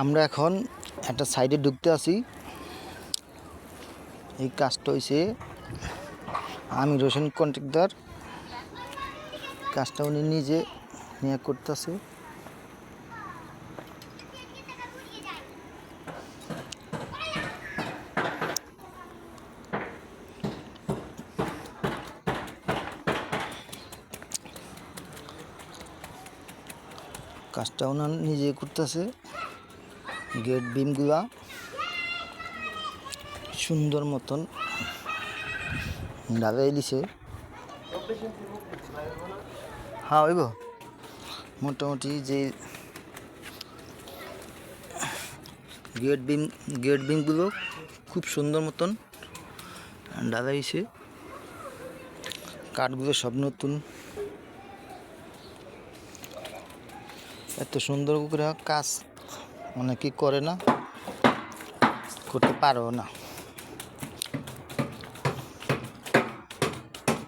আমরা এখন একটা সাইডে ঢুকতে আসি। এই কাজটা হয়েছে আমি রোশন কন্ট্রাক্টর, কাজটা উনি নিজে নিয়ে করতেছে। কাজটা ওনার নিজে করতেছে। গেট বিমগুলা সুন্দর মতন ঢালাই দিছে। হ্যাঁ ওইব মোটামুটি যে গেট বিমগুলো খুব সুন্দর মতন ঢালাইছে। কাঠগুলো সব নতুন। এত সুন্দর করে কাজ অনেকে করে না, করতে পারো না।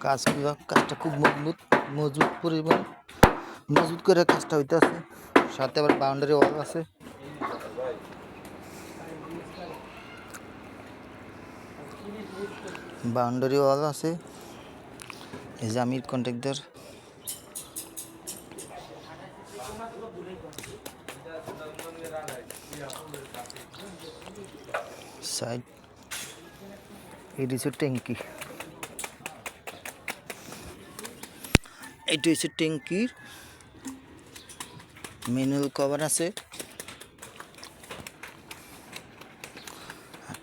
কাজটা খুব মজবুত পরিমাণ মজবুত করে কাজটা হইতে আছে। সাথে আবার বাউন্ডারি ওয়াল আছে। বাউন্ডারি ওয়াল আছে। এই যে আমির কন্ট্রাক্টর। সাইড এটি হচ্ছে ট্যাঙ্কি। এটি হচ্ছে ট্যাঙ্কির ম্যানুয়াল কভার আছে।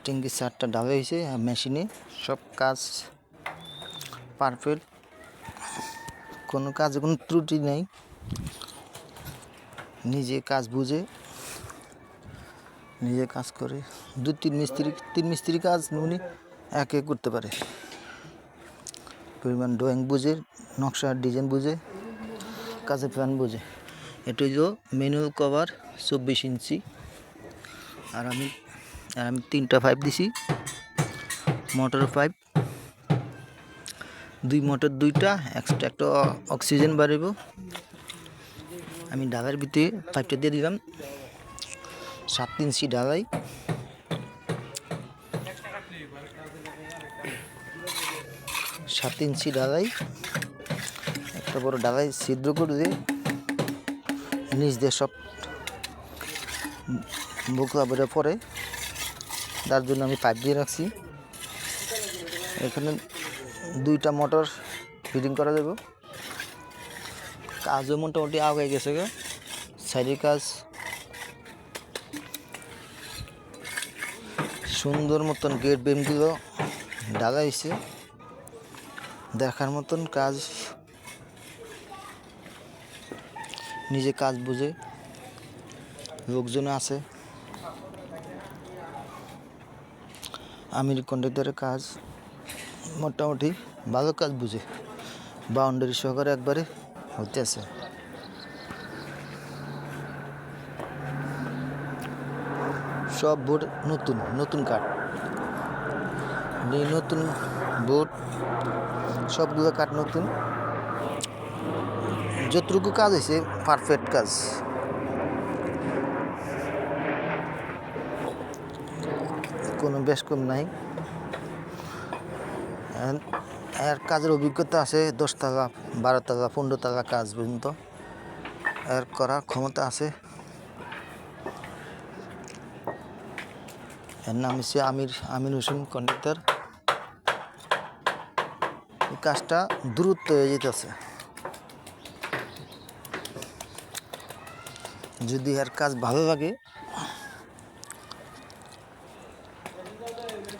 ট্যাঙ্কির সারটা ঢালাই হয়েছে মেশিনে। সব কাজ পারফেক্ট, কোনো কাজে কোনো ত্রুটি নেই। নিজে কাজ বুঝে নিজে কাজ করে। তিন মিস্ত্রি কাজ উনি একে করতে পারে। পরিমাণ ড্রয়িং বুঝে, নকশা ডিজাইন বুঝে, কাজের প্ল্যান বুঝে। এটা হইল ম্যানুয়াল কভার 24 ইঞ্চি। আর আমি 3টা পাইপ দিছি, মোটর পাইপ। 2 মোটর 2টা, এক্সট্রা একটা অক্সিজেন বাড়াইব। আমি ঢালাইয়ের ভিতরে পাইপটা দিয়ে দিলাম। 7 ইঞ্চি ঢালাই। 7 ইঞ্চি ঢালাই। একটা বড় ঢালাই ছিদ্র করে দিয়ে নিচ দিয়ে সব বোকলা বেড়ে পড়ে, তার জন্য আমি পাইপ দিয়ে রাখছি। এখানে 2টা মোটর ফিটিং করা যাবে। কাজও মোটামুটি আগে গেছে। সাইডের কাজ সুন্দর মতন, গেট বেমগুলো ঢালা হয়েছে, দেখার মতন কাজ। নিজে কাজ বুঝে লোকজন আছে। আমির কন্ট্রাক্টরের কাজ মোটামুটি ভালো কাজ বুঝে, বাউন্ডারি সহকারে একবারে হতে আছে। সব বোর্ড নতুন কাঠ, নতুন বোর্ড, সবগুলো কাঠ নতুন। যতটুকু কাজ হয়েছে পারফেক্ট কাজ। কোনো বেশ কম নাই। এর কাজের অভিজ্ঞতা আছে 10 টাকা 12 টাকা 15 টাকা কাজ পর্যন্ত এর করার ক্ষমতা আছে। এর নাম হচ্ছে আমির হোসেন কন্ট্রাক্টর। এই কাজটা দ্রুত হয়ে যেতেছে। যদি এর কাজ ভালো লাগে,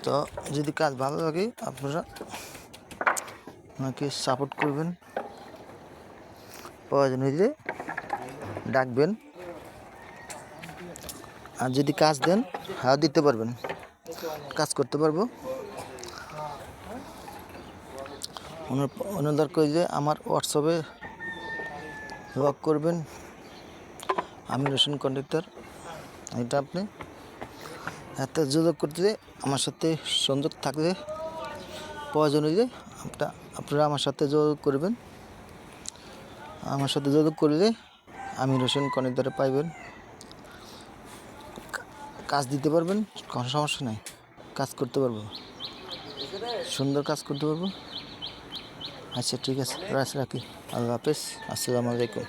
তো যদি কাজ ভালো লাগে আপনারা ওনাকে সাপোর্ট করবেন, প্রয়োজন হইলে ডাকবেন। আর যদি কাজ দেন হ্যাঁ দিতে পারবেন, কাজ করতে পারবো। ওনার দরকার যে আমার হোয়াটসঅ্যাপে লক করবেন, আমির হোসেন কন্ট্রাক্টর। এটা আপনি এত যোগাযোগ করতে আমার সাথে সংযোগ থাকলে প্রয়োজন হইলে আপনারা আমার সাথে যোগাযোগ করবেন। আমার সাথে যোগাযোগ করলে আমির হোসেন কন্ট্রাক্টরে পাইবেন। কাজ দিতে পারবেন, কোনো সমস্যা নেই, কাজ করতে পারবো, সুন্দর কাজ করতে পারবো। আচ্ছা ঠিক আছে, রাখি। আল্লাহ হাফেজ, আসসালামু আলাইকুম।